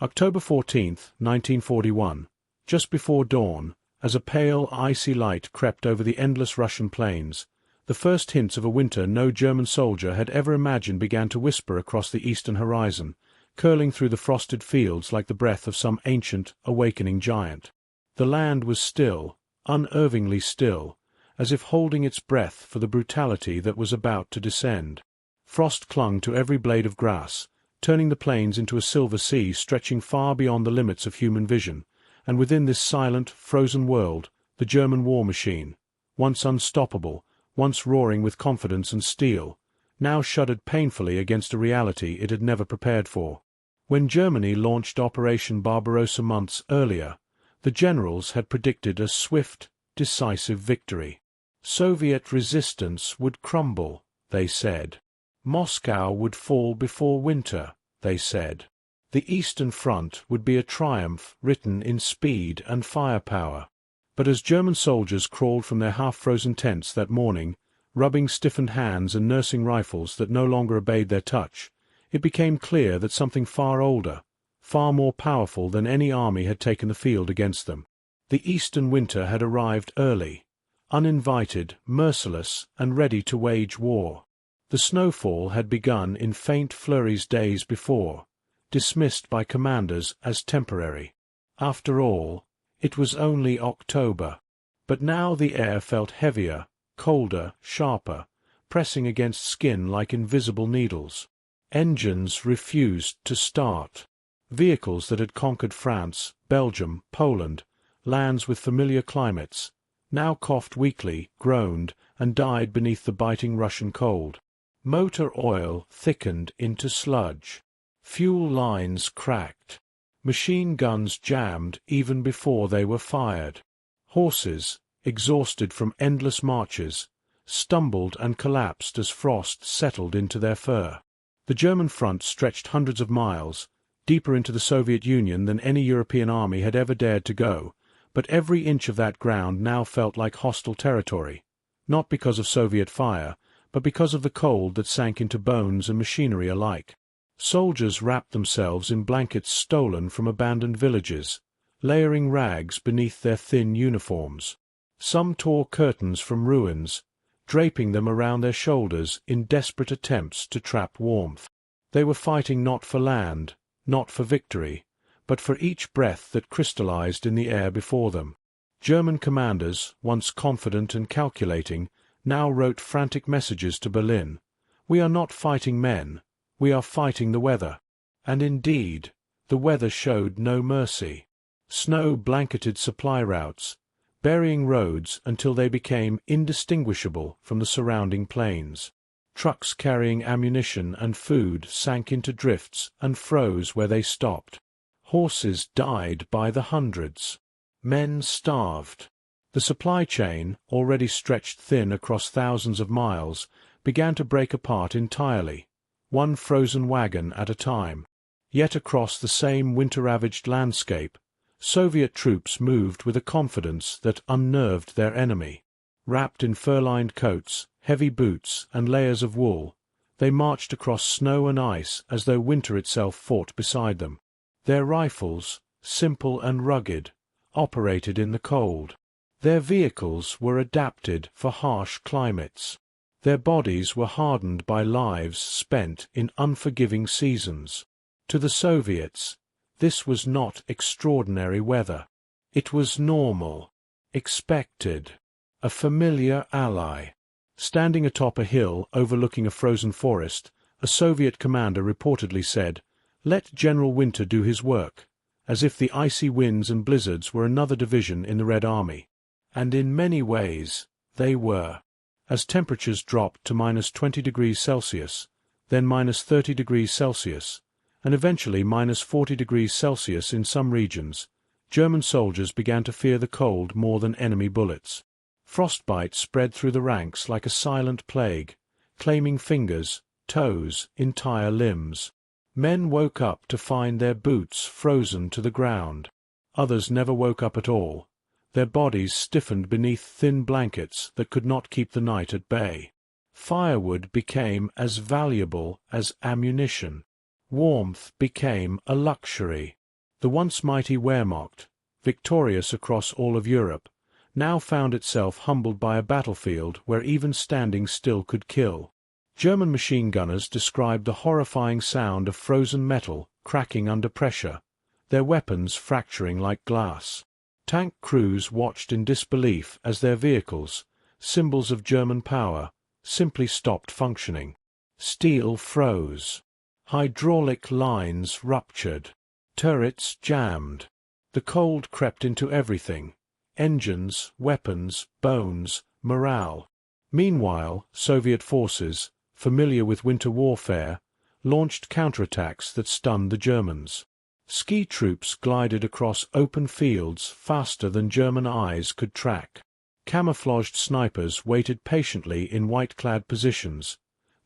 October 14, 1941, just before dawn, as a pale, icy light crept over the endless Russian plains, the first hints of a winter no German soldier had ever imagined began to whisper across the eastern horizon, curling through the frosted fields like the breath of some ancient, awakening giant. The land was still, unervingly still, as if holding its breath for the brutality that was about to descend. Frost clung to every blade of grass, turning the plains into a silver sea stretching far beyond the limits of human vision, and within this silent, frozen world, the German war machine, once unstoppable, once roaring with confidence and steel, now shuddered painfully against a reality it had never prepared for. When Germany launched Operation Barbarossa months earlier, the generals had predicted a swift, decisive victory. Soviet resistance would crumble, they said. Moscow would fall before winter, they said. The Eastern Front would be a triumph written in speed and firepower. But as German soldiers crawled from their half-frozen tents that morning, rubbing stiffened hands and nursing rifles that no longer obeyed their touch, it became clear that something far older, far more powerful than any army had taken the field against them. The Eastern winter had arrived early, uninvited, merciless, and ready to wage war. The snowfall had begun in faint flurries days before, dismissed by commanders as temporary. After all, it was only October. But now the air felt heavier, colder, sharper, pressing against skin like invisible needles. Engines refused to start. Vehicles that had conquered France, Belgium, Poland, lands with familiar climates, now coughed weakly, groaned, and died beneath the biting Russian cold. Motor oil thickened into sludge. Fuel lines cracked. Machine guns jammed even before they were fired. Horses, exhausted from endless marches, stumbled and collapsed as frost settled into their fur. The German front stretched hundreds of miles, deeper into the Soviet Union than any European army had ever dared to go, but every inch of that ground now felt like hostile territory, not because of Soviet fire, but because of the cold that sank into bones and machinery alike. Soldiers wrapped themselves in blankets stolen from abandoned villages, layering rags beneath their thin uniforms. Some tore curtains from ruins, draping them around their shoulders in desperate attempts to trap warmth. They were fighting not for land, not for victory, but for each breath that crystallized in the air before them. German commanders, once confident and calculating, now wrote frantic messages to Berlin. "We are not fighting men, we are fighting the weather." And indeed, the weather showed no mercy. Snow blanketed supply routes, burying roads until they became indistinguishable from the surrounding plains. Trucks carrying ammunition and food sank into drifts and froze where they stopped. Horses died by the hundreds. Men starved. The supply chain, already stretched thin across thousands of miles, began to break apart entirely, one frozen wagon at a time. Yet across the same winter-ravaged landscape, Soviet troops moved with a confidence that unnerved their enemy. Wrapped in fur-lined coats, heavy boots, and layers of wool, they marched across snow and ice as though winter itself fought beside them. Their rifles, simple and rugged, operated in the cold. Their vehicles were adapted for harsh climates. Their bodies were hardened by lives spent in unforgiving seasons. To the Soviets, this was not extraordinary weather. It was normal, expected, a familiar ally. Standing atop a hill overlooking a frozen forest, a Soviet commander reportedly said, "Let General Winter do his work," as if the icy winds and blizzards were another division in the Red Army. And in many ways, they were. As temperatures dropped to -20°C, then -30°C, and eventually -40°C in some regions, German soldiers began to fear the cold more than enemy bullets. Frostbite spread through the ranks like a silent plague, claiming fingers, toes, entire limbs. Men woke up to find their boots frozen to the ground. Others never woke up at all. Their bodies stiffened beneath thin blankets that could not keep the night at bay. Firewood became as valuable as ammunition. Warmth became a luxury. The once mighty Wehrmacht, victorious across all of Europe, now found itself humbled by a battlefield where even standing still could kill. German machine gunners described the horrifying sound of frozen metal cracking under pressure, their weapons fracturing like glass. Tank crews watched in disbelief as their vehicles, symbols of German power, simply stopped functioning. Steel froze. Hydraulic lines ruptured. Turrets jammed. The cold crept into everything: engines, weapons, bones, morale. Meanwhile, Soviet forces, familiar with winter warfare, launched counterattacks that stunned the Germans. Ski troops glided across open fields faster than German eyes could track. Camouflaged snipers waited patiently in white-clad positions,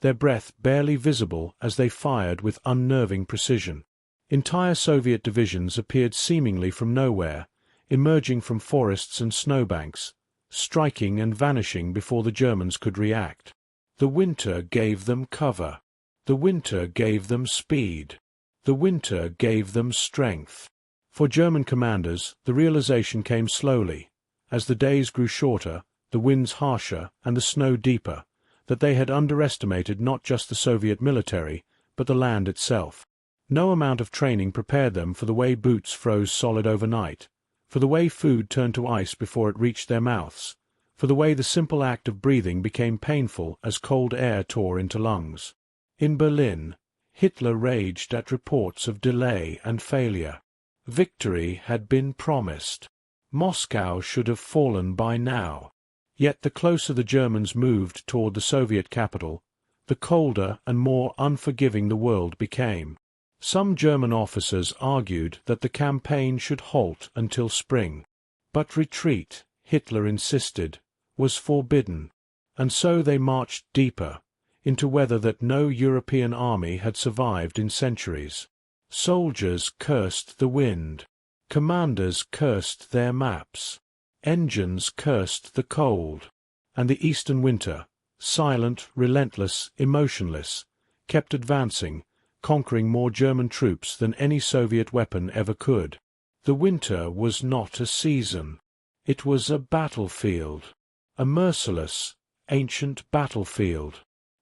their breath barely visible as they fired with unnerving precision. Entire Soviet divisions appeared seemingly from nowhere, emerging from forests and snowbanks, striking and vanishing before the Germans could react. The winter gave them cover. The winter gave them speed. The winter gave them strength. For German commanders, the realization came slowly, as the days grew shorter, the winds harsher, and the snow deeper, that they had underestimated not just the Soviet military, but the land itself. No amount of training prepared them for the way boots froze solid overnight, for the way food turned to ice before it reached their mouths, for the way the simple act of breathing became painful as cold air tore into lungs. In Berlin, Hitler raged at reports of delay and failure. Victory had been promised. Moscow should have fallen by now. Yet the closer the Germans moved toward the Soviet capital, the colder and more unforgiving the world became. Some German officers argued that the campaign should halt until spring. But retreat, Hitler insisted, was forbidden, and so they marched deeper, into weather that no European army had survived in centuries. Soldiers cursed the wind. Commanders cursed their maps. Engines cursed the cold. And the eastern winter, silent, relentless, emotionless, kept advancing, conquering more German troops than any Soviet weapon ever could. The winter was not a season. It was a battlefield. A merciless, ancient battlefield.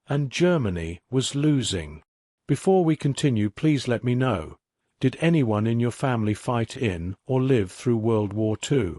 And Germany was losing. Before we continue, please let me know, did anyone in your family fight in or live through World War II?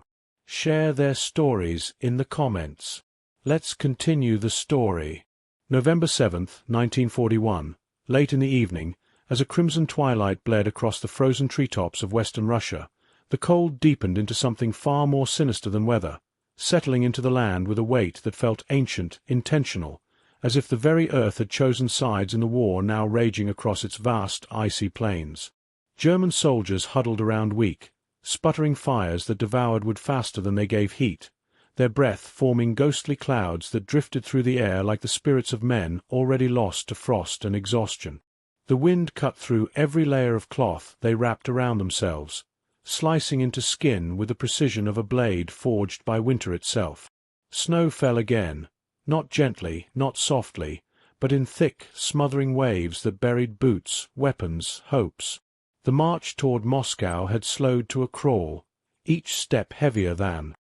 Share their stories in the comments. Let's continue the story. November 7th, 1941, late in the evening, as a crimson twilight bled across the frozen treetops of western Russia, the cold deepened into something far more sinister than weather, settling into the land with a weight that felt ancient, intentional, as if the very earth had chosen sides in the war now raging across its vast, icy plains. German soldiers huddled around weak, sputtering fires that devoured wood faster than they gave heat, their breath forming ghostly clouds that drifted through the air like the spirits of men already lost to frost and exhaustion. The wind cut through every layer of cloth they wrapped around themselves, slicing into skin with the precision of a blade forged by winter itself. Snow fell again, not gently, not softly, but in thick, smothering waves that buried boots, weapons, hopes. The march toward Moscow had slowed to a crawl, each step heavier than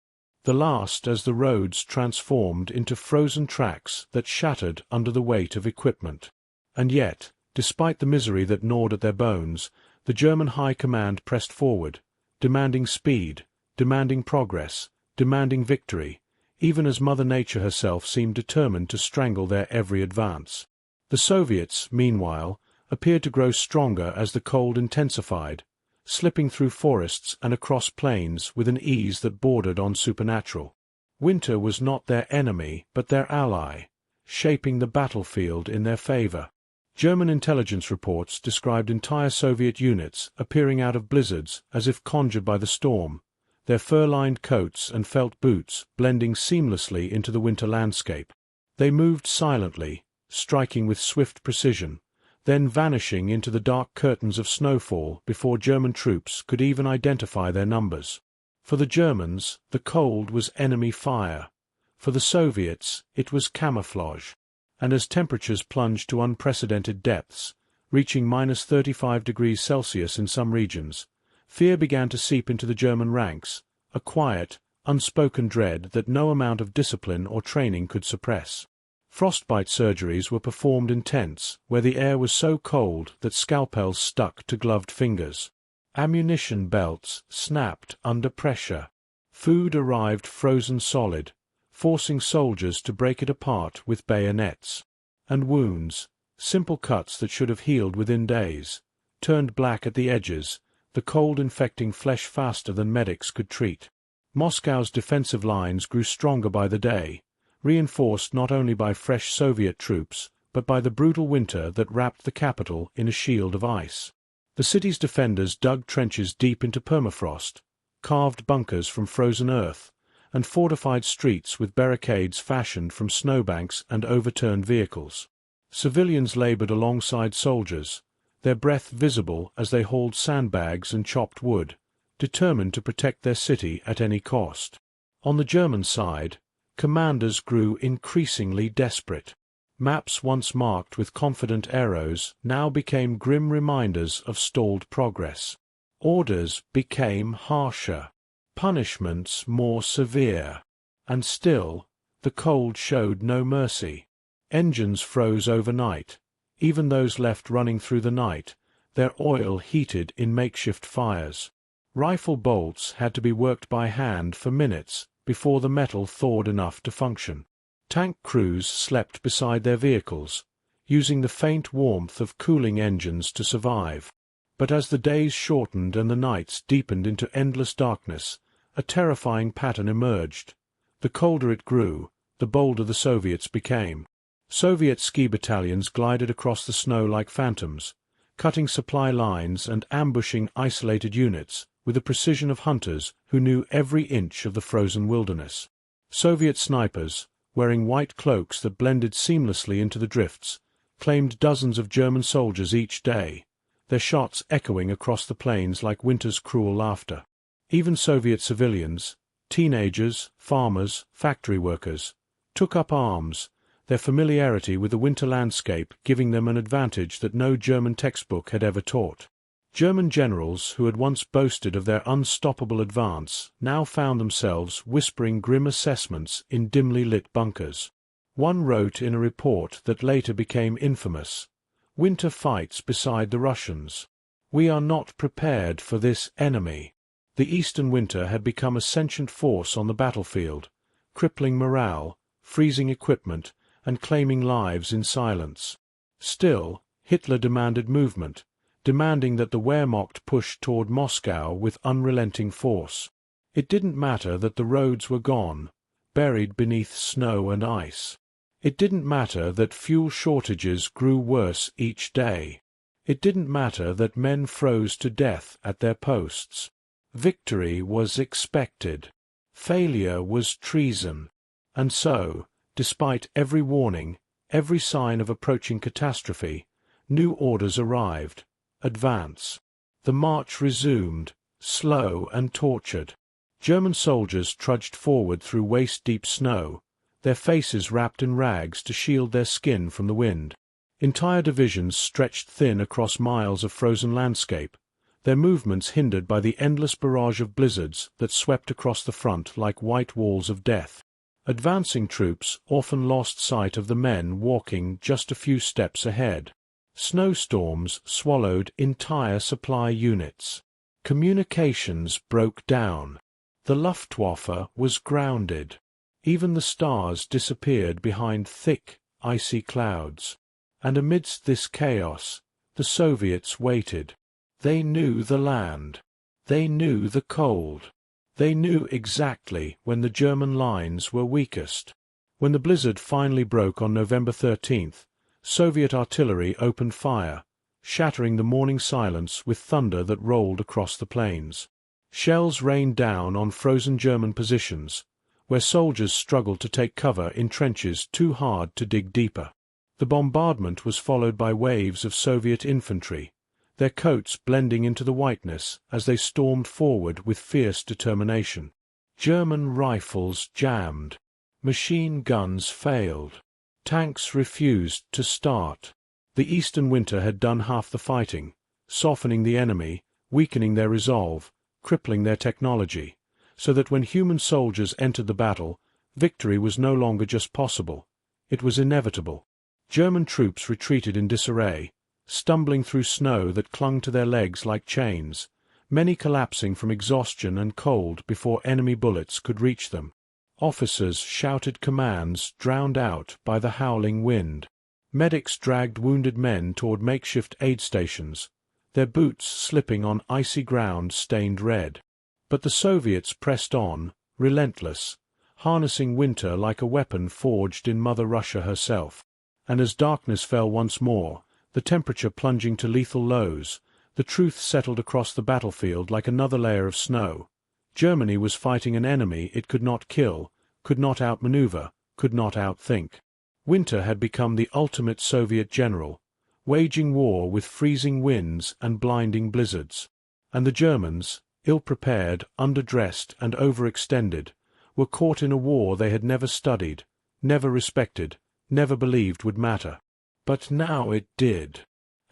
the last as the roads transformed into frozen tracks that shattered under the weight of equipment. And yet, despite the misery that gnawed at their bones, the German High Command pressed forward, demanding speed, demanding progress, demanding victory, even as Mother Nature herself seemed determined to strangle their every advance. The Soviets, meanwhile, appeared to grow stronger as the cold intensified, slipping through forests and across plains with an ease that bordered on supernatural. Winter was not their enemy but their ally, shaping the battlefield in their favor. German intelligence reports described entire Soviet units appearing out of blizzards as if conjured by the storm, their fur-lined coats and felt boots blending seamlessly into the winter landscape. They moved silently, striking with swift precision, then vanishing into the dark curtains of snowfall before German troops could even identify their numbers. For the Germans, the cold was enemy fire. For the Soviets, it was camouflage. And as temperatures plunged to unprecedented depths, reaching -35 degrees Celsius in some regions, Fear began to seep into the German ranks, a quiet, unspoken dread that no amount of discipline or training could suppress. Frostbite surgeries were performed in tents, where the air was so cold that scalpels stuck to gloved fingers. Ammunition belts snapped under pressure. Food arrived frozen solid, forcing soldiers to break it apart with bayonets. And wounds, simple cuts that should have healed within days, turned black at the edges, the cold infecting flesh faster than medics could treat. Moscow's defensive lines grew stronger by the day, reinforced not only by fresh Soviet troops, but by the brutal winter that wrapped the capital in a shield of ice. The city's defenders dug trenches deep into permafrost, carved bunkers from frozen earth, and fortified streets with barricades fashioned from snowbanks and overturned vehicles. Civilians labored alongside soldiers, their breath visible as they hauled sandbags and chopped wood, determined to protect their city at any cost. On the German side, commanders grew increasingly desperate. Maps once marked with confident arrows now became grim reminders of stalled progress. Orders became harsher, punishments more severe. And still, the cold showed no mercy. Engines froze overnight, even those left running through the night, their oil heated in makeshift fires. Rifle bolts had to be worked by hand for minutes before the metal thawed enough to function. Tank crews slept beside their vehicles, using the faint warmth of cooling engines to survive. But as the days shortened and the nights deepened into endless darkness, a terrifying pattern emerged. The colder it grew, the bolder the Soviets became. Soviet ski battalions glided across the snow like phantoms, cutting supply lines and ambushing isolated units with the precision of hunters who knew every inch of the frozen wilderness. Soviet snipers, wearing white cloaks that blended seamlessly into the drifts, claimed dozens of German soldiers each day, their shots echoing across the plains like winter's cruel laughter. Even Soviet civilians, teenagers, farmers, factory workers, took up arms, their familiarity with the winter landscape giving them an advantage that no German textbook had ever taught. German generals who had once boasted of their unstoppable advance now found themselves whispering grim assessments in dimly lit bunkers. One wrote in a report that later became infamous, "Winter fights beside the Russians. We are not prepared for this enemy." The Eastern winter had become a sentient force on the battlefield, crippling morale, freezing equipment, and claiming lives in silence. Still, Hitler demanded movement, demanding that the Wehrmacht push toward Moscow with unrelenting force. It didn't matter that the roads were gone, buried beneath snow and ice. It didn't matter that fuel shortages grew worse each day. It didn't matter that men froze to death at their posts. Victory was expected. Failure was treason. And so, despite every warning, every sign of approaching catastrophe, new orders arrived. Advance. The march resumed, slow and tortured. German soldiers trudged forward through waist-deep snow, their faces wrapped in rags to shield their skin from the wind. Entire divisions stretched thin across miles of frozen landscape, their movements hindered by the endless barrage of blizzards that swept across the front like white walls of death. Advancing troops often lost sight of the men walking just a few steps ahead. Snowstorms swallowed entire supply units. Communications broke down. The Luftwaffe was grounded. Even the stars disappeared behind thick, icy clouds. And amidst this chaos, the Soviets waited. They knew the land. They knew the cold. They knew exactly when the German lines were weakest. When the blizzard finally broke on November 13th, Soviet artillery opened fire, shattering the morning silence with thunder that rolled across the plains. Shells rained down on frozen German positions, where soldiers struggled to take cover in trenches too hard to dig deeper. The bombardment was followed by waves of Soviet infantry, their coats blending into the whiteness as they stormed forward with fierce determination. German rifles jammed. Machine guns failed. Tanks refused to start. The Eastern winter had done half the fighting, softening the enemy, weakening their resolve, crippling their technology, so that when human soldiers entered the battle, victory was no longer just possible, it was inevitable. German troops retreated in disarray, stumbling through snow that clung to their legs like chains, many collapsing from exhaustion and cold before enemy bullets could reach them. Officers shouted commands drowned out by the howling wind. Medics dragged wounded men toward makeshift aid stations, their boots slipping on icy ground stained red. But the Soviets pressed on, relentless, harnessing winter like a weapon forged in Mother Russia herself. And as darkness fell once more, the temperature plunging to lethal lows, the truth settled across the battlefield like another layer of snow. Germany was fighting an enemy it could not kill, could not outmaneuver, could not outthink. Winter had become the ultimate Soviet general, waging war with freezing winds and blinding blizzards. And the Germans, ill-prepared, underdressed, and overextended, were caught in a war they had never studied, never respected, never believed would matter. But now it did.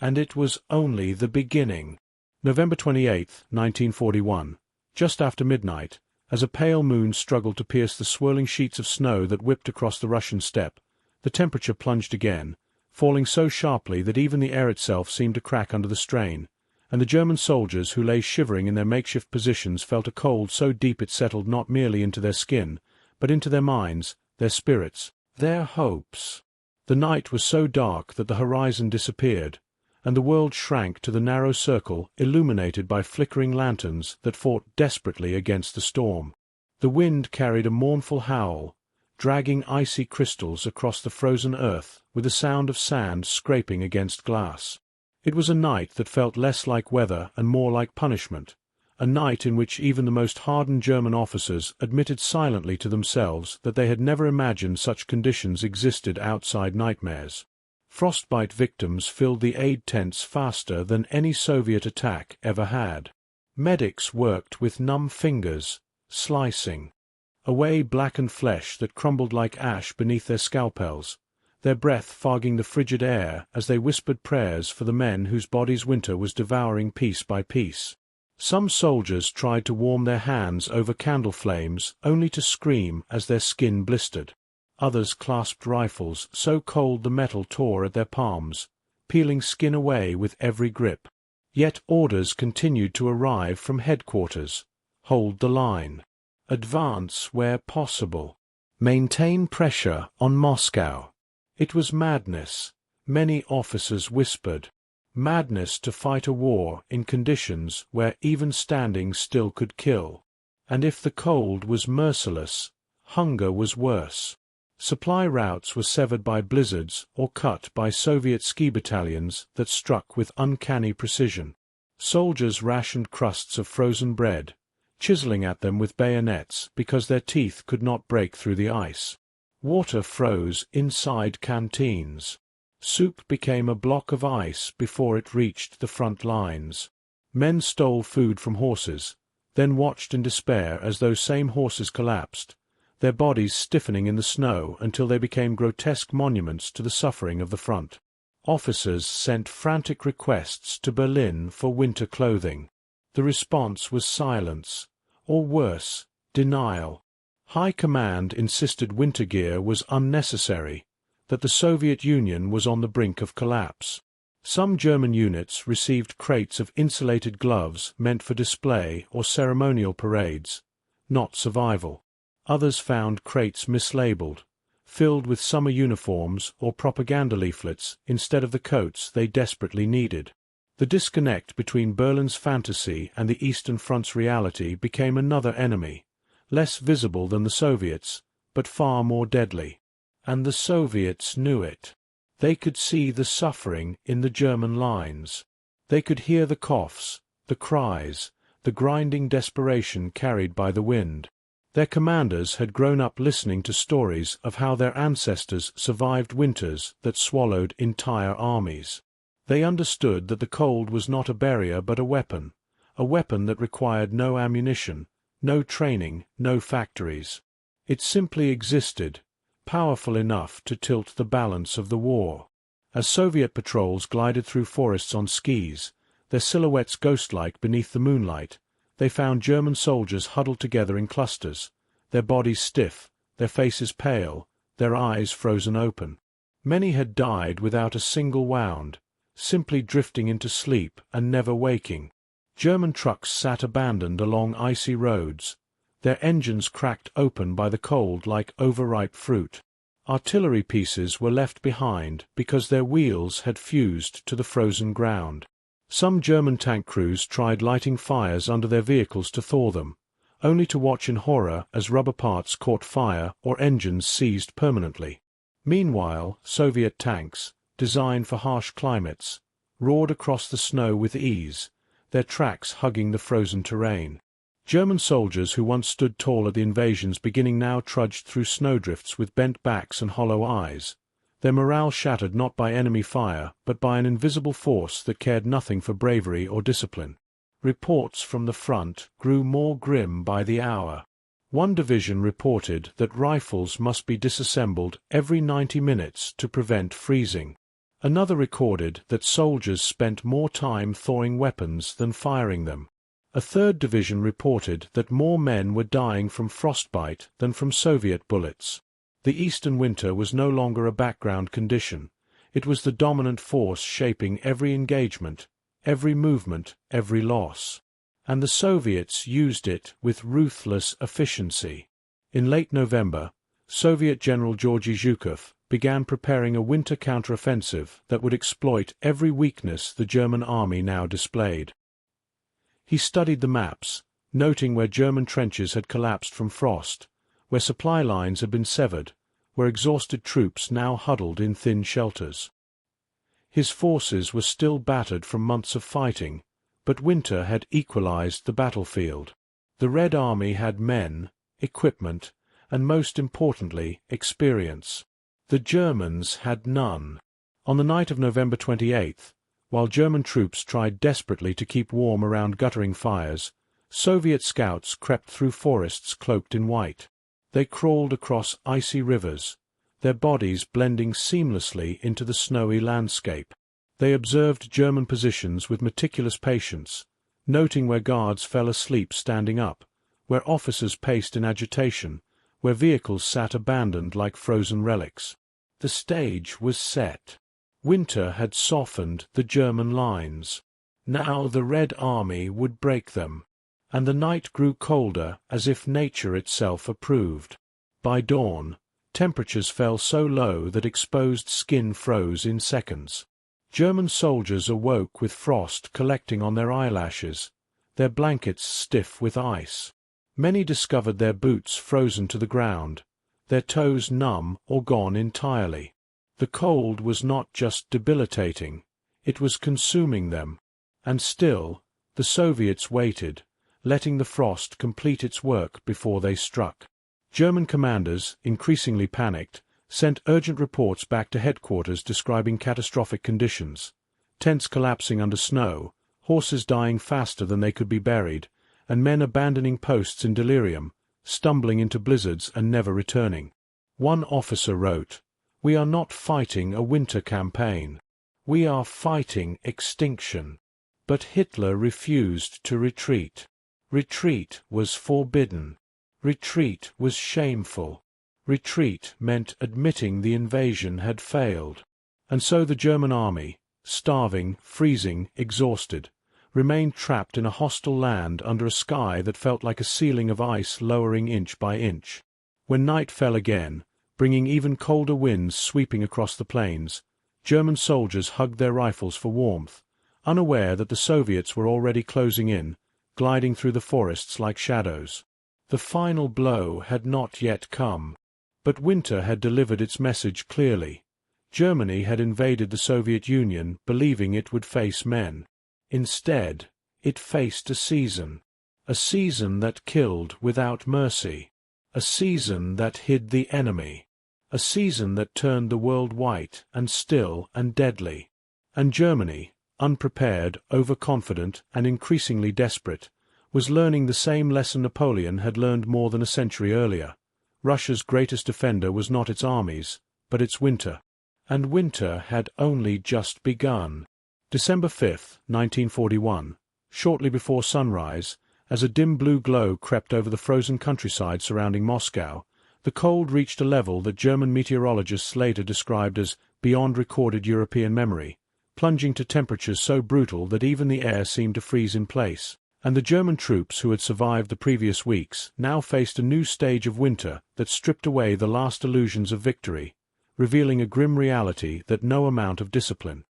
And it was only the beginning. November 28, 1941, just after midnight, as a pale moon struggled to pierce the swirling sheets of snow that whipped across the Russian steppe, the temperature plunged again, falling so sharply that even the air itself seemed to crack under the strain, and the German soldiers who lay shivering in their makeshift positions felt a cold so deep it settled not merely into their skin, but into their minds, their spirits, their hopes. The night was so dark that the horizon disappeared, and the world shrank to the narrow circle illuminated by flickering lanterns that fought desperately against the storm. The wind carried a mournful howl, dragging icy crystals across the frozen earth with the sound of sand scraping against glass. It was a night that felt less like weather and more like punishment, a night in which even the most hardened German officers admitted silently to themselves that they had never imagined such conditions existed outside nightmares. Frostbite victims filled the aid tents faster than any Soviet attack ever had. Medics worked with numb fingers, slicing away blackened flesh that crumbled like ash beneath their scalpels, their breath fogging the frigid air as they whispered prayers for the men whose bodies winter was devouring piece by piece. Some soldiers tried to warm their hands over candle flames only to scream as their skin blistered. Others clasped rifles so cold the metal tore at their palms, peeling skin away with every grip. Yet orders continued to arrive from headquarters. Hold the line. Advance where possible. Maintain pressure on Moscow. It was madness, many officers whispered. Madness to fight a war in conditions where even standing still could kill. And if the cold was merciless, hunger was worse. Supply routes were severed by blizzards or cut by Soviet ski battalions that struck with uncanny precision. Soldiers rationed crusts of frozen bread, chiseling at them with bayonets because their teeth could not break through the ice. Water froze inside canteens. Soup became a block of ice before it reached the front lines. Men stole food from horses, then watched in despair as those same horses collapsed, their bodies stiffening in the snow until they became grotesque monuments to the suffering of the front. Officers sent frantic requests to Berlin for winter clothing. The response was silence, or worse, denial. High Command insisted winter gear was unnecessary, that the Soviet Union was on the brink of collapse. Some German units received crates of insulated gloves meant for display or ceremonial parades, not survival. Others found crates mislabeled, filled with summer uniforms or propaganda leaflets instead of the coats they desperately needed. The disconnect between Berlin's fantasy and the Eastern Front's reality became another enemy, less visible than the Soviets, but far more deadly. And the Soviets knew it. They could see the suffering in the German lines. They could hear the coughs, the cries, the grinding desperation carried by the wind. Their commanders had grown up listening to stories of how their ancestors survived winters that swallowed entire armies. They understood that the cold was not a barrier but a weapon that required no ammunition, no training, no factories. It simply existed, powerful enough to tilt the balance of the war. As Soviet patrols glided through forests on skis, their silhouettes ghost-like beneath the moonlight, they found German soldiers huddled together in clusters, their bodies stiff, their faces pale, their eyes frozen open. Many had died without a single wound, simply drifting into sleep and never waking. German trucks sat abandoned along icy roads, their engines cracked open by the cold like overripe fruit. Artillery pieces were left behind because their wheels had fused to the frozen ground. Some German tank crews tried lighting fires under their vehicles to thaw them, only to watch in horror as rubber parts caught fire or engines seized permanently. Meanwhile, Soviet tanks, designed for harsh climates, roared across the snow with ease, their tracks hugging the frozen terrain. German soldiers who once stood tall at the invasion's beginning now trudged through snowdrifts with bent backs and hollow eyes, their morale shattered not by enemy fire but by an invisible force that cared nothing for bravery or discipline. Reports from the front grew more grim by the hour. One division reported that rifles must be disassembled every 90 minutes to prevent freezing. Another recorded that soldiers spent more time thawing weapons than firing them. A third division reported that more men were dying from frostbite than from Soviet bullets. The Eastern winter was no longer a background condition. It was the dominant force shaping every engagement, every movement, every loss. And the Soviets used it with ruthless efficiency. In late November, Soviet General Georgy Zhukov began preparing a winter counteroffensive that would exploit every weakness the German army now displayed. He studied the maps, noting where German trenches had collapsed from frost, where supply lines had been severed, where exhausted troops now huddled in thin shelters. His forces were still battered from months of fighting, but winter had equalized the battlefield. The Red Army had men, equipment, and most importantly, experience. The Germans had none. On the night of November 28th, while German troops tried desperately to keep warm around guttering fires, Soviet scouts crept through forests cloaked in white. They crawled across icy rivers, their bodies blending seamlessly into the snowy landscape. They observed German positions with meticulous patience, noting where guards fell asleep standing up, where officers paced in agitation, where vehicles sat abandoned like frozen relics. The stage was set. Winter had softened the German lines. Now the Red Army would break them. And the night grew colder as if nature itself approved. By dawn, temperatures fell so low that exposed skin froze in seconds. German soldiers awoke with frost collecting on their eyelashes, their blankets stiff with ice. Many discovered their boots frozen to the ground, their toes numb or gone entirely. The cold was not just debilitating, it was consuming them. And still, the Soviets waited, letting the frost complete its work before they struck. German commanders, increasingly panicked, sent urgent reports back to headquarters describing catastrophic conditions. Tents collapsing under snow, horses dying faster than they could be buried, and men abandoning posts in delirium, stumbling into blizzards and never returning. One officer wrote, "We are not fighting a winter campaign. We are fighting extinction." But Hitler refused to retreat. Retreat was forbidden. Retreat was shameful. Retreat meant admitting the invasion had failed. And so the German army, starving, freezing, exhausted, remained trapped in a hostile land under a sky that felt like a ceiling of ice lowering inch by inch. When night fell again, bringing even colder winds sweeping across the plains, German soldiers hugged their rifles for warmth, unaware that the Soviets were already closing in, gliding through the forests like shadows. The final blow had not yet come. But winter had delivered its message clearly. Germany had invaded the Soviet Union believing it would face men. Instead, it faced a season that killed without mercy, a season that hid the enemy, a season that turned the world white and still and deadly. And Germany, unprepared, overconfident, and increasingly desperate, was learning the same lesson Napoleon had learned more than a century earlier. Russia's greatest defender was not its armies, but its winter. And winter had only just begun. December 5, 1941, shortly before sunrise, as a dim blue glow crept over the frozen countryside surrounding Moscow, the cold reached a level that German meteorologists later described as beyond recorded European memory, plunging to temperatures so brutal that even the air seemed to freeze in place. And the German troops who had survived the previous weeks now faced a new stage of winter that stripped away the last illusions of victory, revealing a grim reality that no amount of discipline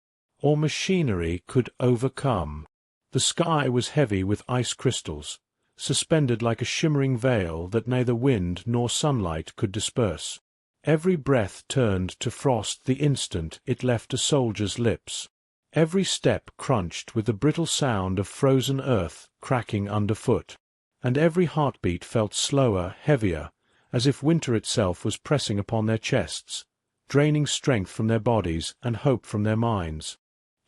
or machinery could overcome. The sky was heavy with ice crystals, suspended like a shimmering veil that neither wind nor sunlight could disperse. Every breath turned to frost the instant it left a soldier's lips. Every step crunched with the brittle sound of frozen earth cracking underfoot, and every heartbeat felt slower, heavier, as if winter itself was pressing upon their chests, draining strength from their bodies and hope from their minds.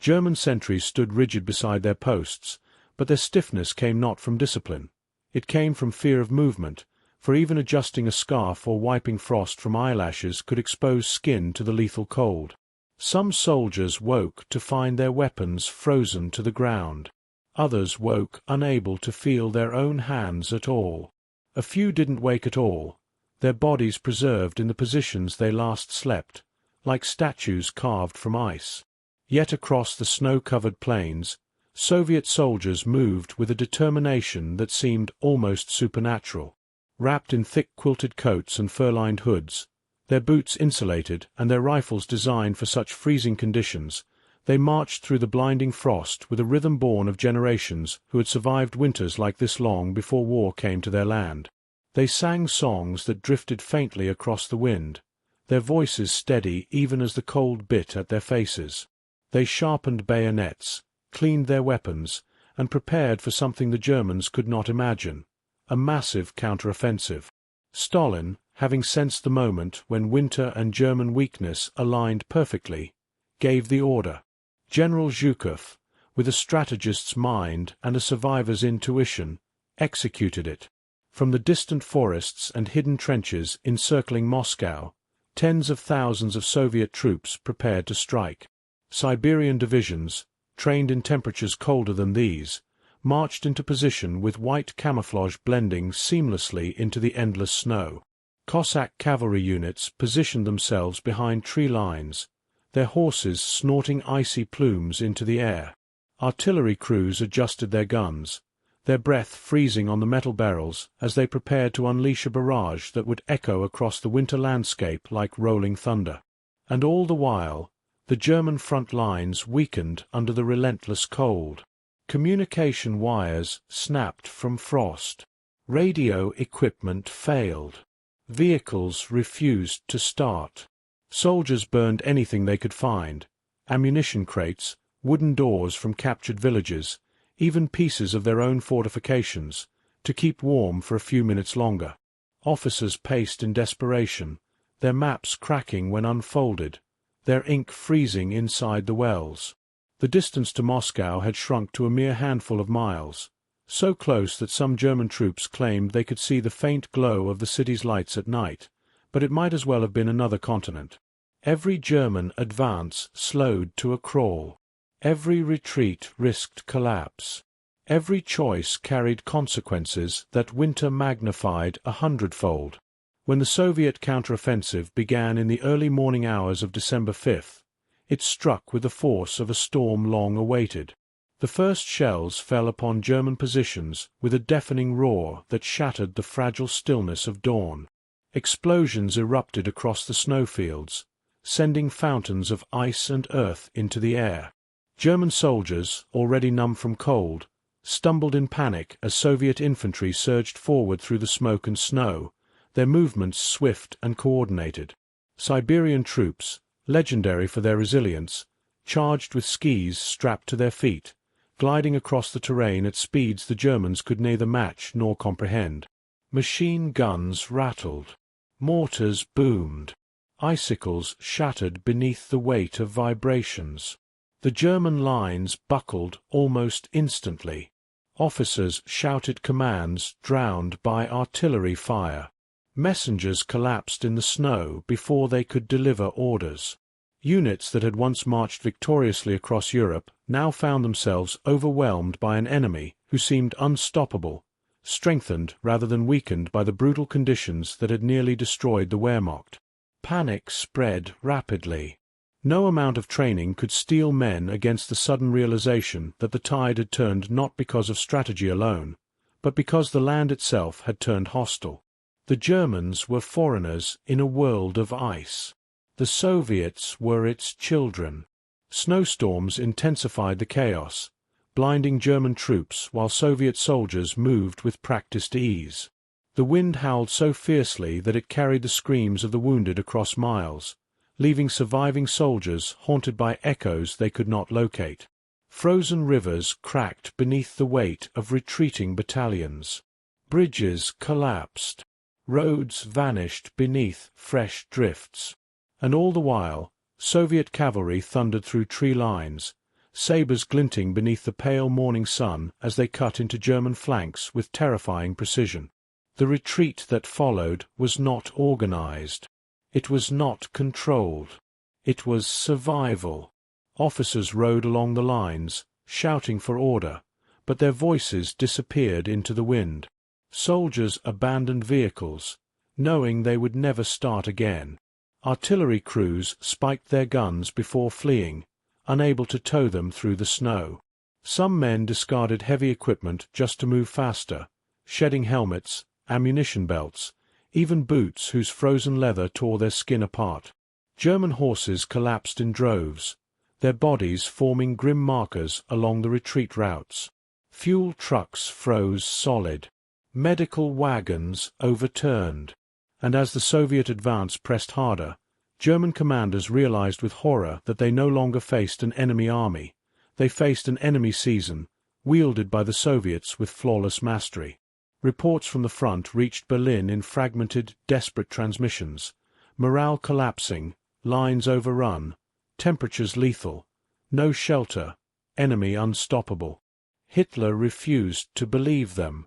German sentries stood rigid beside their posts, but their stiffness came not from discipline. It came from fear of movement, for even adjusting a scarf or wiping frost from eyelashes could expose skin to the lethal cold. Some soldiers woke to find their weapons frozen to the ground. Others woke unable to feel their own hands at all. A few didn't wake at all, their bodies preserved in the positions they last slept, like statues carved from ice. Yet across the snow-covered plains, Soviet soldiers moved with a determination that seemed almost supernatural. Wrapped in thick quilted coats and fur-lined hoods, their boots insulated and their rifles designed for such freezing conditions, they marched through the blinding frost with a rhythm born of generations who had survived winters like this long before war came to their land. They sang songs that drifted faintly across the wind, their voices steady even as the cold bit at their faces. They sharpened bayonets, cleaned their weapons, and prepared for something the Germans could not imagine, a massive counteroffensive. Stalin, having sensed the moment when winter and German weakness aligned perfectly, gave the order. General Zhukov, with a strategist's mind and a survivor's intuition, executed it. From the distant forests and hidden trenches encircling Moscow, tens of thousands of Soviet troops prepared to strike. Siberian divisions, trained in temperatures colder than these, marched into position with white camouflage blending seamlessly into the endless snow. Cossack cavalry units positioned themselves behind tree lines, their horses snorting icy plumes into the air. Artillery crews adjusted their guns, their breath freezing on the metal barrels as they prepared to unleash a barrage that would echo across the winter landscape like rolling thunder. And all the while, the German front lines weakened under the relentless cold. Communication wires snapped from frost. Radio equipment failed. Vehicles refused to start. Soldiers burned anything they could find, ammunition crates, wooden doors from captured villages, even pieces of their own fortifications, to keep warm for a few minutes longer. Officers paced in desperation, their maps cracking when unfolded, their ink freezing inside the wells. The distance to Moscow had shrunk to a mere handful of miles, so close that some German troops claimed they could see the faint glow of the city's lights at night, but it might as well have been another continent. Every German advance slowed to a crawl. Every retreat risked collapse. Every choice carried consequences that winter magnified 100-fold. When the Soviet counteroffensive began in the early morning hours of December 5th, it struck with the force of a storm long awaited. The first shells fell upon German positions with a deafening roar that shattered the fragile stillness of dawn. Explosions erupted across the snowfields, sending fountains of ice and earth into the air. German soldiers, already numb from cold, stumbled in panic as Soviet infantry surged forward through the smoke and snow, their movements swift and coordinated. Siberian troops, legendary for their resilience, charged with skis strapped to their feet, gliding across the terrain at speeds the Germans could neither match nor comprehend. Machine guns rattled. Mortars boomed. Icicles shattered beneath the weight of vibrations. The German lines buckled almost instantly. Officers shouted commands drowned by artillery fire. Messengers collapsed in the snow before they could deliver orders. Units that had once marched victoriously across Europe now found themselves overwhelmed by an enemy who seemed unstoppable, strengthened rather than weakened by the brutal conditions that had nearly destroyed the Wehrmacht. Panic spread rapidly. No amount of training could steel men against the sudden realization that the tide had turned not because of strategy alone, but because the land itself had turned hostile. The Germans were foreigners in a world of ice. The Soviets were its children. Snowstorms intensified the chaos, blinding German troops while Soviet soldiers moved with practiced ease. The wind howled so fiercely that it carried the screams of the wounded across miles, leaving surviving soldiers haunted by echoes they could not locate. Frozen rivers cracked beneath the weight of retreating battalions. Bridges collapsed. Roads vanished beneath fresh drifts. And all the while, Soviet cavalry thundered through tree lines, sabers glinting beneath the pale morning sun as they cut into German flanks with terrifying precision. The retreat that followed was not organized. It was not controlled. It was survival. Officers rode along the lines, shouting for order, but their voices disappeared into the wind. Soldiers abandoned vehicles, knowing they would never start again. Artillery crews spiked their guns before fleeing, unable to tow them through the snow. Some men discarded heavy equipment just to move faster, shedding helmets, ammunition belts, even boots whose frozen leather tore their skin apart. German horses collapsed in droves, their bodies forming grim markers along the retreat routes. Fuel trucks froze solid. Medical wagons overturned. And as the Soviet advance pressed harder, German commanders realized with horror that they no longer faced an enemy army. They faced an enemy season, wielded by the Soviets with flawless mastery. Reports from the front reached Berlin in fragmented, desperate transmissions. Morale collapsing, lines overrun, temperatures lethal, no shelter, enemy unstoppable. Hitler refused to believe them.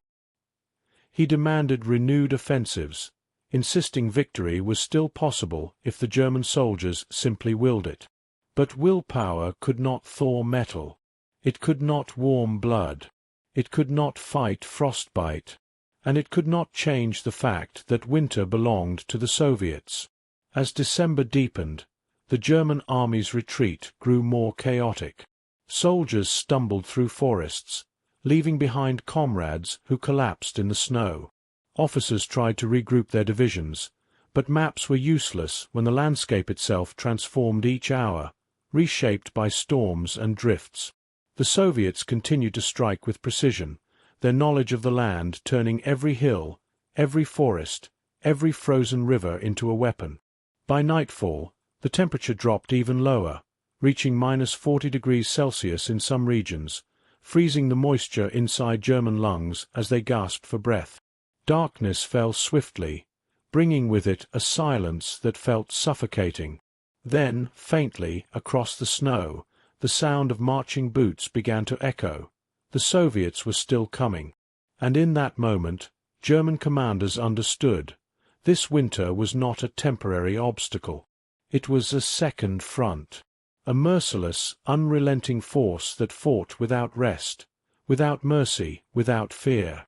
He demanded renewed offensives, insisting victory was still possible if the German soldiers simply willed it. But willpower could not thaw metal. It could not warm blood. It could not fight frostbite. And it could not change the fact that winter belonged to the Soviets. As December deepened, the German army's retreat grew more chaotic. Soldiers stumbled through forests, leaving behind comrades who collapsed in the snow. Officers tried to regroup their divisions, but maps were useless when the landscape itself transformed each hour, reshaped by storms and drifts. The Soviets continued to strike with precision, their knowledge of the land turning every hill, every forest, every frozen river into a weapon. By nightfall, the temperature dropped even lower, reaching -40°C in some regions, freezing the moisture inside German lungs as they gasped for breath. Darkness fell swiftly, bringing with it a silence that felt suffocating. Then, faintly, across the snow, the sound of marching boots began to echo. The Soviets were still coming. And in that moment, German commanders understood. This winter was not a temporary obstacle. It was a second front. A merciless, unrelenting force that fought without rest, without mercy, without fear.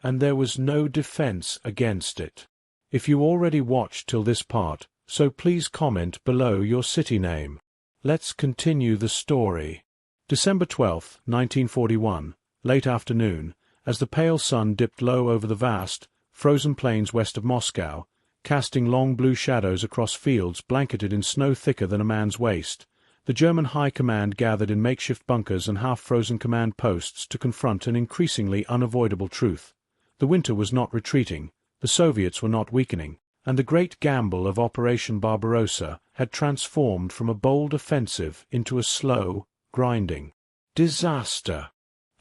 And there was no defense against it. If you already watched till this part, so please comment below your city name. Let's continue the story. December 12, 1941, late afternoon, as the pale sun dipped low over the vast, frozen plains west of Moscow, casting long blue shadows across fields blanketed in snow thicker than a man's waist, the German High Command gathered in makeshift bunkers and half-frozen command posts to confront an increasingly unavoidable truth. The winter was not retreating, the Soviets were not weakening, and the great gamble of Operation Barbarossa had transformed from a bold offensive into a slow, grinding disaster.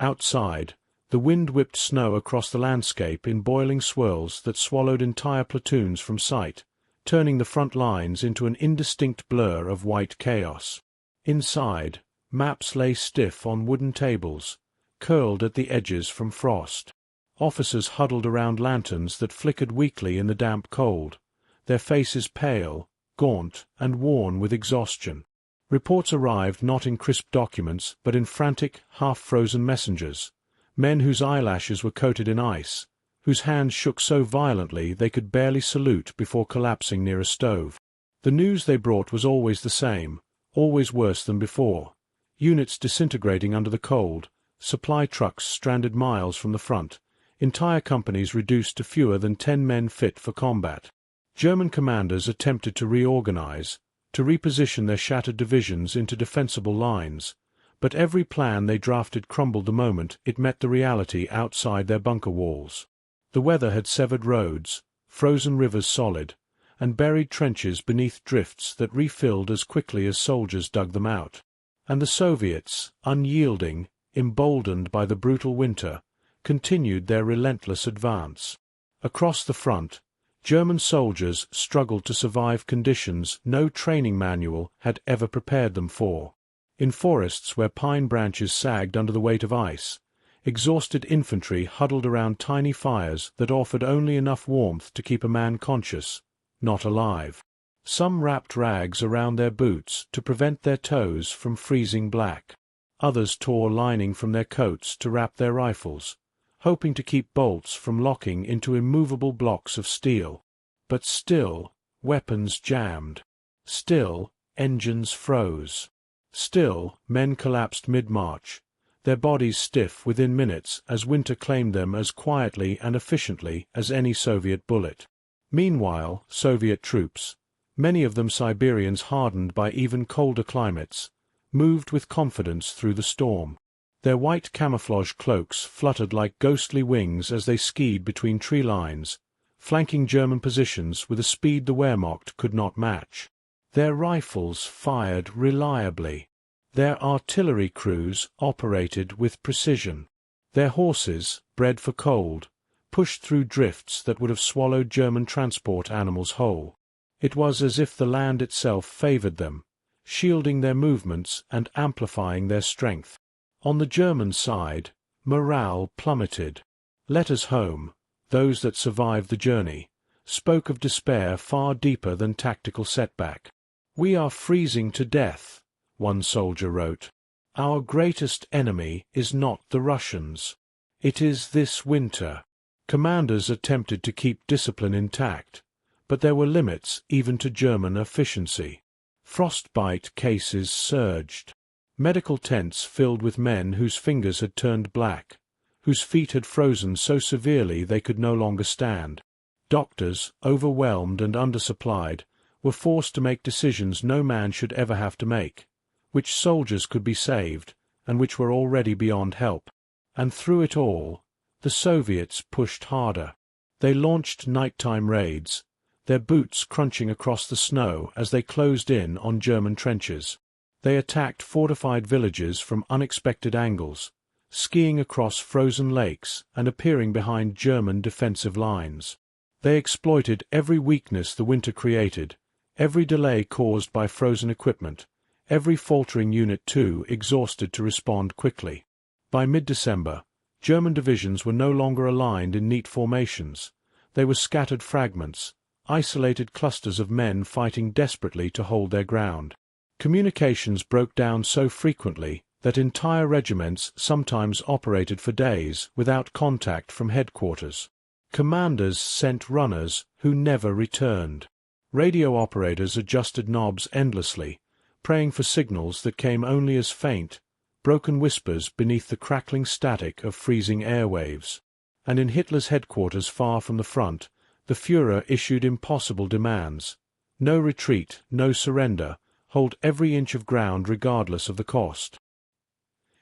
Outside, the wind whipped snow across the landscape in boiling swirls that swallowed entire platoons from sight, turning the front lines into an indistinct blur of white chaos. Inside, maps lay stiff on wooden tables, curled at the edges from frost. Officers huddled around lanterns that flickered weakly in the damp cold, their faces pale, gaunt, and worn with exhaustion. Reports arrived not in crisp documents but in frantic, half-frozen messengers, men whose eyelashes were coated in ice, whose hands shook so violently they could barely salute before collapsing near a stove. The news they brought was always the same, always worse than before. Units disintegrating under the cold, supply trucks stranded miles from the front, entire companies reduced to fewer than 10 men fit for combat. German commanders attempted to reorganize, to reposition their shattered divisions into defensible lines, but every plan they drafted crumbled the moment it met the reality outside their bunker walls. The weather had severed roads, frozen rivers solid, and buried trenches beneath drifts that refilled as quickly as soldiers dug them out. And the Soviets, unyielding, emboldened by the brutal winter, continued their relentless advance. Across the front, German soldiers struggled to survive conditions no training manual had ever prepared them for. In forests where pine branches sagged under the weight of ice, exhausted infantry huddled around tiny fires that offered only enough warmth to keep a man conscious, not alive. Some wrapped rags around their boots to prevent their toes from freezing black. Others tore lining from their coats to wrap their rifles, hoping to keep bolts from locking into immovable blocks of steel. But still, weapons jammed. Still, engines froze. Still, men collapsed mid-march, their bodies stiff within minutes as winter claimed them as quietly and efficiently as any Soviet bullet. Meanwhile, Soviet troops, many of them Siberians hardened by even colder climates, moved with confidence through the storm. Their white camouflage cloaks fluttered like ghostly wings as they skied between tree lines, flanking German positions with a speed the Wehrmacht could not match. Their rifles fired reliably. Their artillery crews operated with precision. Their horses, bred for cold, pushed through drifts that would have swallowed German transport animals whole. It was as if the land itself favored them, shielding their movements and amplifying their strength. On the German side, morale plummeted. Letters home, those that survived the journey, spoke of despair far deeper than tactical setback. "We are freezing to death," one soldier wrote. "Our greatest enemy is not the Russians. It is this winter." Commanders attempted to keep discipline intact, but there were limits even to German efficiency. Frostbite cases surged. Medical tents filled with men whose fingers had turned black, whose feet had frozen so severely they could no longer stand. Doctors, overwhelmed and undersupplied, were forced to make decisions no man should ever have to make, which soldiers could be saved, and which were already beyond help. And through it all, the Soviets pushed harder. They launched nighttime raids, their boots crunching across the snow as they closed in on German trenches. They attacked fortified villages from unexpected angles, skiing across frozen lakes and appearing behind German defensive lines. They exploited every weakness the winter created, every delay caused by frozen equipment, every faltering unit too exhausted to respond quickly. By mid-December, German divisions were no longer aligned in neat formations. They were scattered fragments, isolated clusters of men fighting desperately to hold their ground. Communications broke down so frequently that entire regiments sometimes operated for days without contact from headquarters. Commanders sent runners who never returned. Radio operators adjusted knobs endlessly, praying for signals that came only as faint, broken whispers beneath the crackling static of freezing airwaves. And in Hitler's headquarters far from the front, the Führer issued impossible demands. No retreat, no surrender, hold every inch of ground regardless of the cost.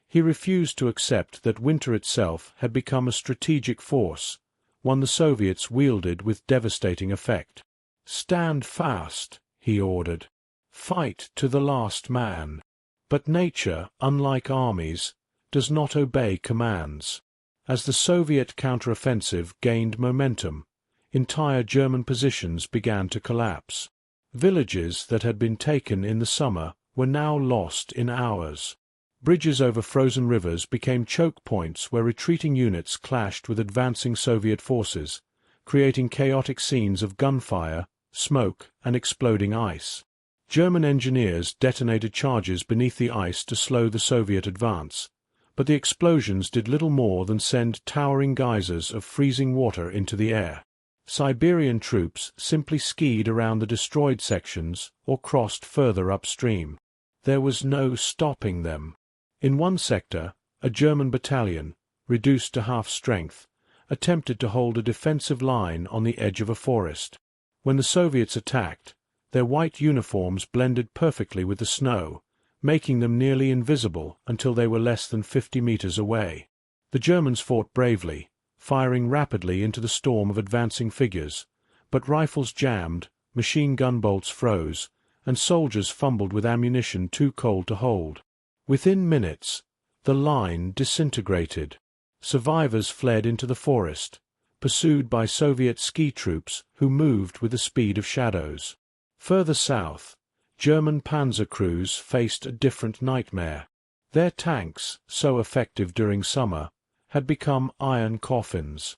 He refused to accept that winter itself had become a strategic force, one the Soviets wielded with devastating effect. "Stand fast," he ordered. "Fight to the last man." But nature, unlike armies, does not obey commands. As the Soviet counteroffensive gained momentum, entire German positions began to collapse. Villages that had been taken in the summer were now lost in hours. Bridges over frozen rivers became choke points where retreating units clashed with advancing Soviet forces, creating chaotic scenes of gunfire, smoke, and exploding ice. German engineers detonated charges beneath the ice to slow the Soviet advance, but the explosions did little more than send towering geysers of freezing water into the air. Siberian troops simply skied around the destroyed sections or crossed further upstream. There was no stopping them. In one sector, a German battalion, reduced to half strength, attempted to hold a defensive line on the edge of a forest. When the Soviets attacked, their white uniforms blended perfectly with the snow, making them nearly invisible until they were less than 50 meters away. The Germans fought bravely, firing rapidly into the storm of advancing figures, but rifles jammed, machine gun bolts froze, and soldiers fumbled with ammunition too cold to hold. Within minutes, the line disintegrated. Survivors fled into the forest, pursued by Soviet ski troops who moved with the speed of shadows. Further south, German panzer crews faced a different nightmare. Their tanks, so effective during summer, had become iron coffins.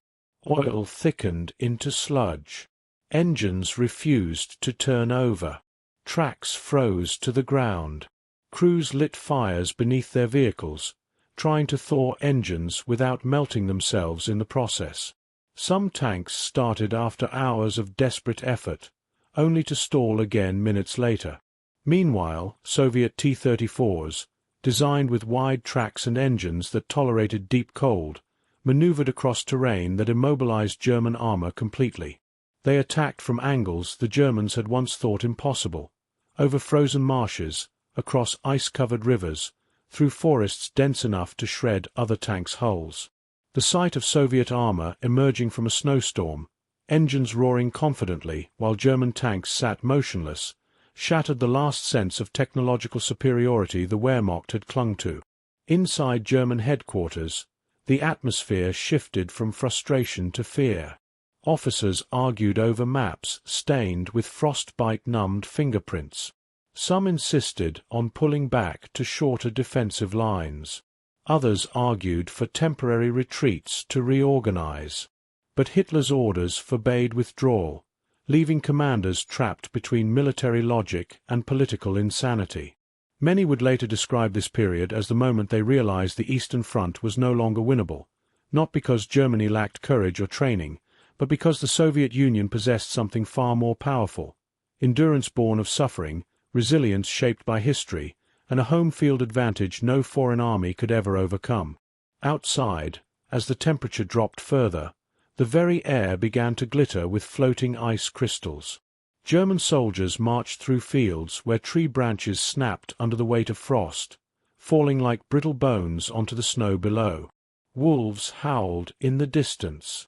Oil thickened into sludge. Engines refused to turn over. Tracks froze to the ground. Crews lit fires beneath their vehicles, trying to thaw engines without melting themselves in the process. Some tanks started after hours of desperate effort, only to stall again minutes later. Meanwhile, Soviet T-34s, designed with wide tracks and engines that tolerated deep cold, maneuvered across terrain that immobilized German armor completely. They attacked from angles the Germans had once thought impossible, over frozen marshes, across ice-covered rivers, through forests dense enough to shred other tanks' hulls. The sight of Soviet armor emerging from a snowstorm, engines roaring confidently while German tanks sat motionless, shattered the last sense of technological superiority the Wehrmacht had clung to. Inside German headquarters, the atmosphere shifted from frustration to fear. Officers argued over maps stained with frostbite-numbed fingerprints. Some insisted on pulling back to shorter defensive lines. Others argued for temporary retreats to reorganize. But Hitler's orders forbade withdrawal, leaving commanders trapped between military logic and political insanity. Many would later describe this period as the moment they realized the Eastern Front was no longer winnable, not because Germany lacked courage or training, but because the Soviet Union possessed something far more powerful: endurance born of suffering, resilience shaped by history, and a home field advantage no foreign army could ever overcome. Outside, as the temperature dropped further, the very air began to glitter with floating ice crystals. German soldiers marched through fields where tree branches snapped under the weight of frost, falling like brittle bones onto the snow below. Wolves howled in the distance.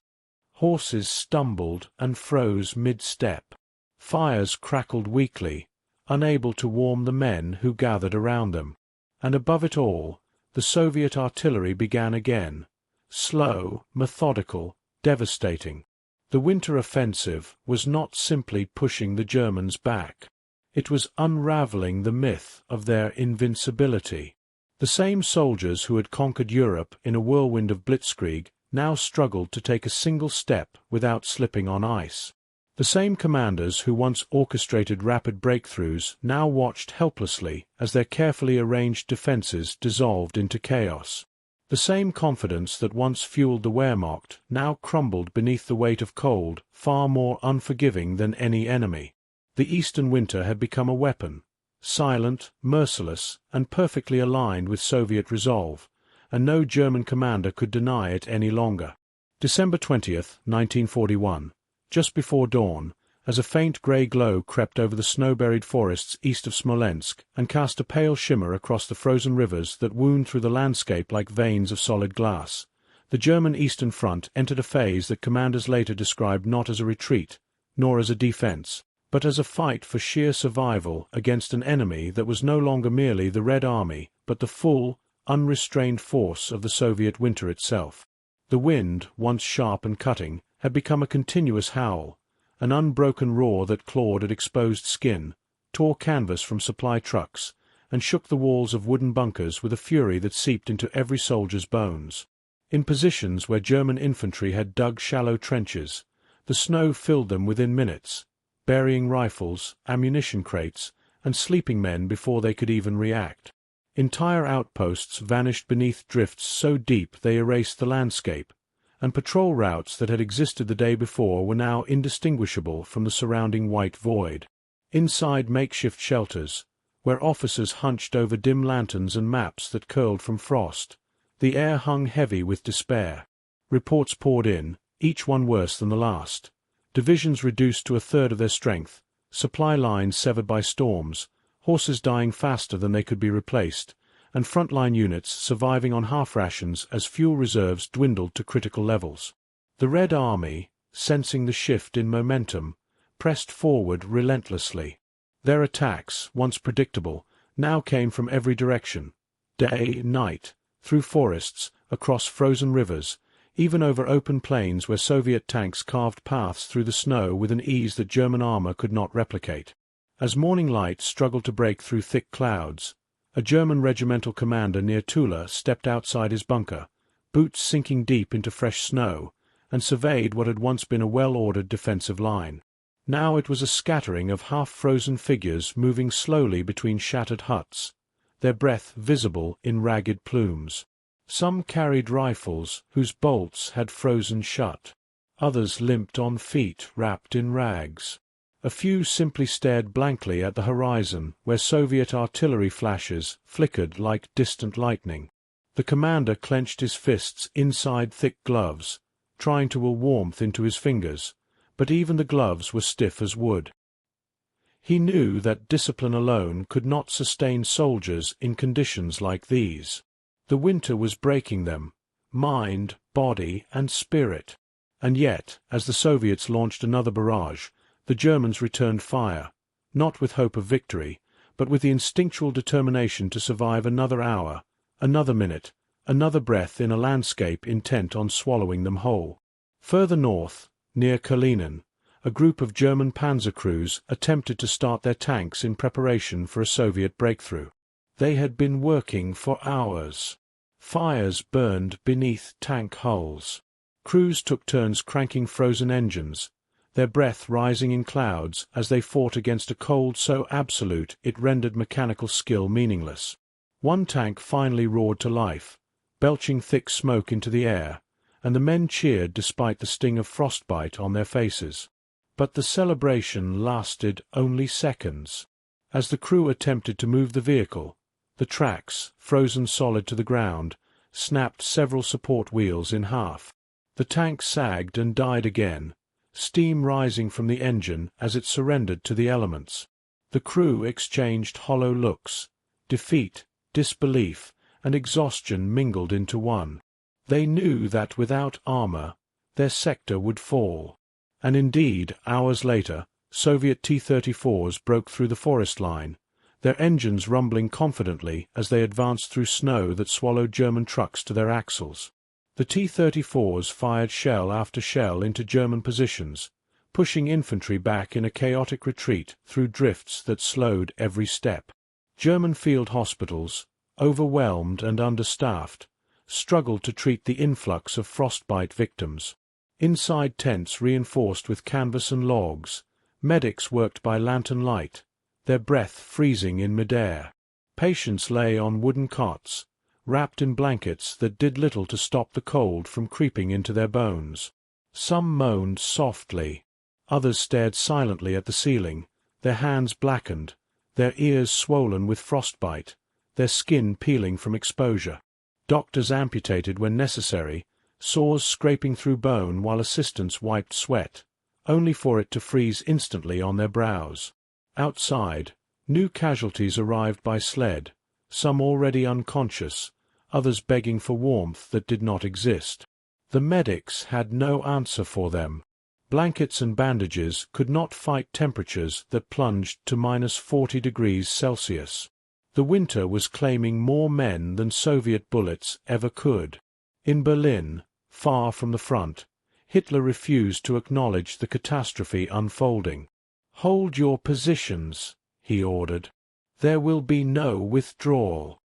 Horses stumbled and froze mid-step. Fires crackled weakly, unable to warm the men who gathered around them. And above it all, the Soviet artillery began again, slow, methodical, devastating. The winter offensive was not simply pushing the Germans back. It was unraveling the myth of their invincibility. The same soldiers who had conquered Europe in a whirlwind of blitzkrieg now struggled to take a single step without slipping on ice. The same commanders who once orchestrated rapid breakthroughs now watched helplessly as their carefully arranged defenses dissolved into chaos. The same confidence that once fueled the Wehrmacht now crumbled beneath the weight of cold, far more unforgiving than any enemy. The Eastern winter had become a weapon, silent, merciless, and perfectly aligned with Soviet resolve, and no German commander could deny it any longer. December 20th, 1941, just before dawn, as a faint grey glow crept over the snow-buried forests east of Smolensk and cast a pale shimmer across the frozen rivers that wound through the landscape like veins of solid glass, the German Eastern Front entered a phase that commanders later described not as a retreat, nor as a defense, but as a fight for sheer survival against an enemy that was no longer merely the Red Army, but the full, unrestrained force of the Soviet winter itself. The wind, once sharp and cutting, had become a continuous howl, an unbroken roar that clawed at exposed skin, tore canvas from supply trucks, and shook the walls of wooden bunkers with a fury that seeped into every soldier's bones. In positions where German infantry had dug shallow trenches, the snow filled them within minutes, burying rifles, ammunition crates, and sleeping men before they could even react. Entire outposts vanished beneath drifts so deep they erased the landscape, and patrol routes that had existed the day before were now indistinguishable from the surrounding white void. Inside makeshift shelters, where officers hunched over dim lanterns and maps that curled from frost, the air hung heavy with despair. Reports poured in, each one worse than the last. Divisions reduced to a third of their strength, supply lines severed by storms, horses dying faster than they could be replaced, and frontline units surviving on half rations as fuel reserves dwindled to critical levels. The Red Army, sensing the shift in momentum, pressed forward relentlessly. Their attacks, once predictable, now came from every direction, day, night, through forests, across frozen rivers, even over open plains where Soviet tanks carved paths through the snow with an ease that German armor could not replicate. As morning light struggled to break through thick clouds, a German regimental commander near Tula stepped outside his bunker, boots sinking deep into fresh snow, and surveyed what had once been a well-ordered defensive line. Now it was a scattering of half-frozen figures moving slowly between shattered huts, their breath visible in ragged plumes. Some carried rifles whose bolts had frozen shut. Others limped on feet wrapped in rags. A few simply stared blankly at the horizon where Soviet artillery flashes flickered like distant lightning. The commander clenched his fists inside thick gloves, trying to will warmth into his fingers, but even the gloves were stiff as wood. He knew that discipline alone could not sustain soldiers in conditions like these. The winter was breaking them, mind, body, and spirit. And yet, as the Soviets launched another barrage, the Germans returned fire, not with hope of victory, but with the instinctual determination to survive another hour, another minute, another breath in a landscape intent on swallowing them whole. Further north, near Kalinin, a group of German panzer crews attempted to start their tanks in preparation for a Soviet breakthrough. They had been working for hours. Fires burned beneath tank hulls. Crews took turns cranking frozen engines, their breath rising in clouds as they fought against a cold so absolute it rendered mechanical skill meaningless. One tank finally roared to life, belching thick smoke into the air, and the men cheered despite the sting of frostbite on their faces. But the celebration lasted only seconds. As the crew attempted to move the vehicle, the tracks, frozen solid to the ground, snapped several support wheels in half. The tank sagged and died again, steam rising from the engine as it surrendered to the elements. The crew exchanged hollow looks. Defeat, disbelief, and exhaustion mingled into one. They knew that without armor, their sector would fall. And indeed, hours later, Soviet T-34s broke through the forest line, their engines rumbling confidently as they advanced through snow that swallowed German trucks to their axles. The T-34s fired shell after shell into German positions, pushing infantry back in a chaotic retreat through drifts that slowed every step. German field hospitals, overwhelmed and understaffed, struggled to treat the influx of frostbite victims. Inside tents reinforced with canvas and logs, medics worked by lantern light, their breath freezing in midair. Patients lay on wooden cots, wrapped in blankets that did little to stop the cold from creeping into their bones. Some moaned softly. Others stared silently at the ceiling, their hands blackened, their ears swollen with frostbite, their skin peeling from exposure. Doctors amputated when necessary, saws scraping through bone while assistants wiped sweat, only for it to freeze instantly on their brows. Outside, new casualties arrived by sled, some already unconscious, others begging for warmth that did not exist. The medics had no answer for them. Blankets and bandages could not fight temperatures that plunged to -40 degrees Celsius. The winter was claiming more men than Soviet bullets ever could. In Berlin, far from the front, Hitler refused to acknowledge the catastrophe unfolding. "Hold your positions," he ordered. "There will be no withdrawal."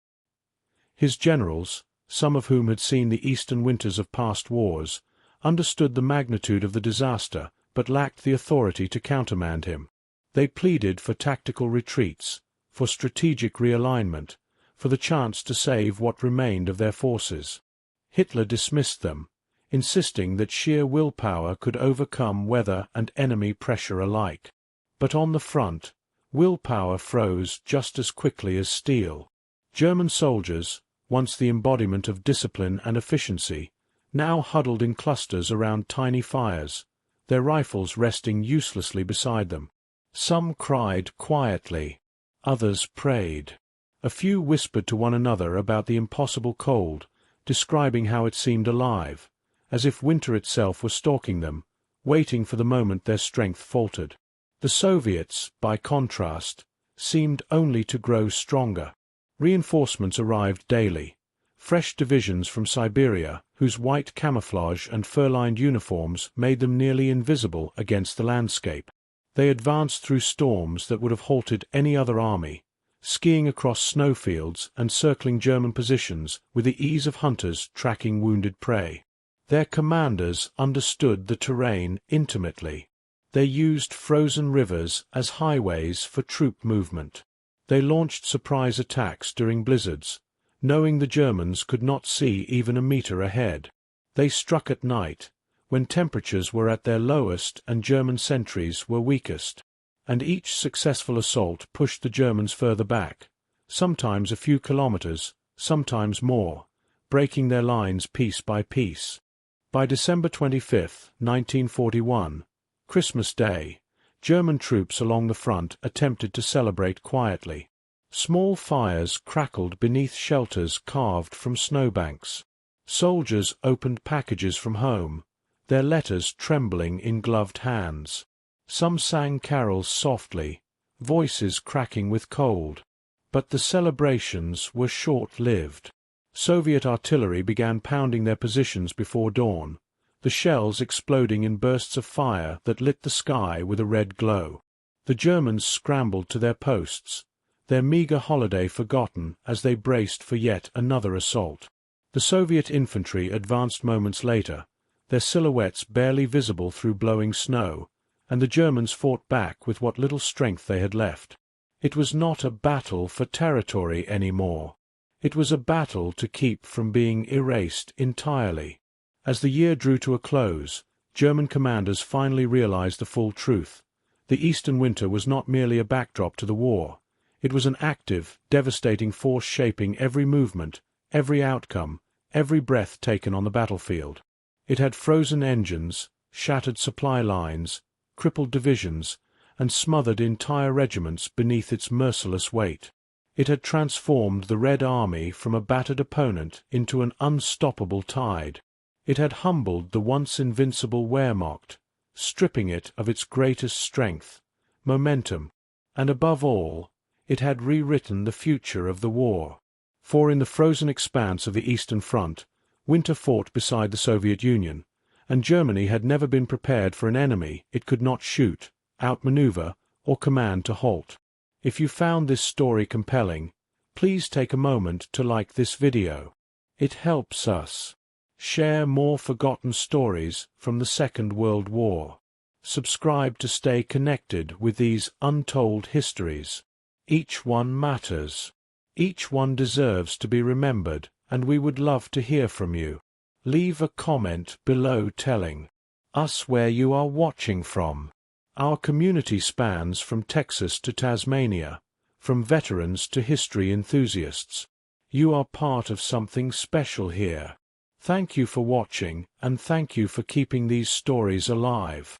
His generals, some of whom had seen the eastern winters of past wars, understood the magnitude of the disaster but lacked the authority to countermand him. They pleaded for tactical retreats, for strategic realignment, for the chance to save what remained of their forces. Hitler dismissed them, insisting that sheer willpower could overcome weather and enemy pressure alike. But on the front, willpower froze just as quickly as steel. German soldiers, once the embodiment of discipline and efficiency, now huddled in clusters around tiny fires, their rifles resting uselessly beside them. Some cried quietly, others prayed. A few whispered to one another about the impossible cold, describing how it seemed alive, as if winter itself were stalking them, waiting for the moment their strength faltered. The Soviets, by contrast, seemed only to grow stronger. Reinforcements arrived daily. Fresh divisions from Siberia, whose white camouflage and fur-lined uniforms made them nearly invisible against the landscape. They advanced through storms that would have halted any other army, skiing across snowfields and circling German positions with the ease of hunters tracking wounded prey. Their commanders understood the terrain intimately. They used frozen rivers as highways for troop movement. They launched surprise attacks during blizzards, knowing the Germans could not see even a meter ahead. They struck at night, when temperatures were at their lowest and German sentries were weakest. And each successful assault pushed the Germans further back, sometimes a few kilometers, sometimes more, breaking their lines piece by piece. By December 25, 1941, Christmas Day, German troops along the front attempted to celebrate quietly. Small fires crackled beneath shelters carved from snowbanks. Soldiers opened packages from home, their letters trembling in gloved hands. Some sang carols softly, voices cracking with cold. But the celebrations were short-lived. Soviet artillery began pounding their positions before dawn, the shells exploding in bursts of fire that lit the sky with a red glow. The Germans scrambled to their posts, their meager holiday forgotten as they braced for yet another assault. The Soviet infantry advanced moments later, their silhouettes barely visible through blowing snow, and the Germans fought back with what little strength they had left. It was not a battle for territory anymore. It was a battle to keep from being erased entirely. As the year drew to a close, German commanders finally realized the full truth. The Eastern winter was not merely a backdrop to the war. It was an active, devastating force shaping every movement, every outcome, every breath taken on the battlefield. It had frozen engines, shattered supply lines, crippled divisions, and smothered entire regiments beneath its merciless weight. It had transformed the Red Army from a battered opponent into an unstoppable tide. It had humbled the once invincible Wehrmacht, stripping it of its greatest strength, momentum, and above all, it had rewritten the future of the war. For in the frozen expanse of the Eastern Front, winter fought beside the Soviet Union, and Germany had never been prepared for an enemy it could not shoot, outmaneuver, or command to halt. If you found this story compelling, please take a moment to like this video. It helps us share more forgotten stories from the Second World War. Subscribe to stay connected with these untold histories. Each one matters. Each one deserves to be remembered, and we would love to hear from you. Leave a comment below telling us where you are watching from. Our community spans from Texas to Tasmania, from veterans to history enthusiasts. You are part of something special here. Thank you for watching, and thank you for keeping these stories alive.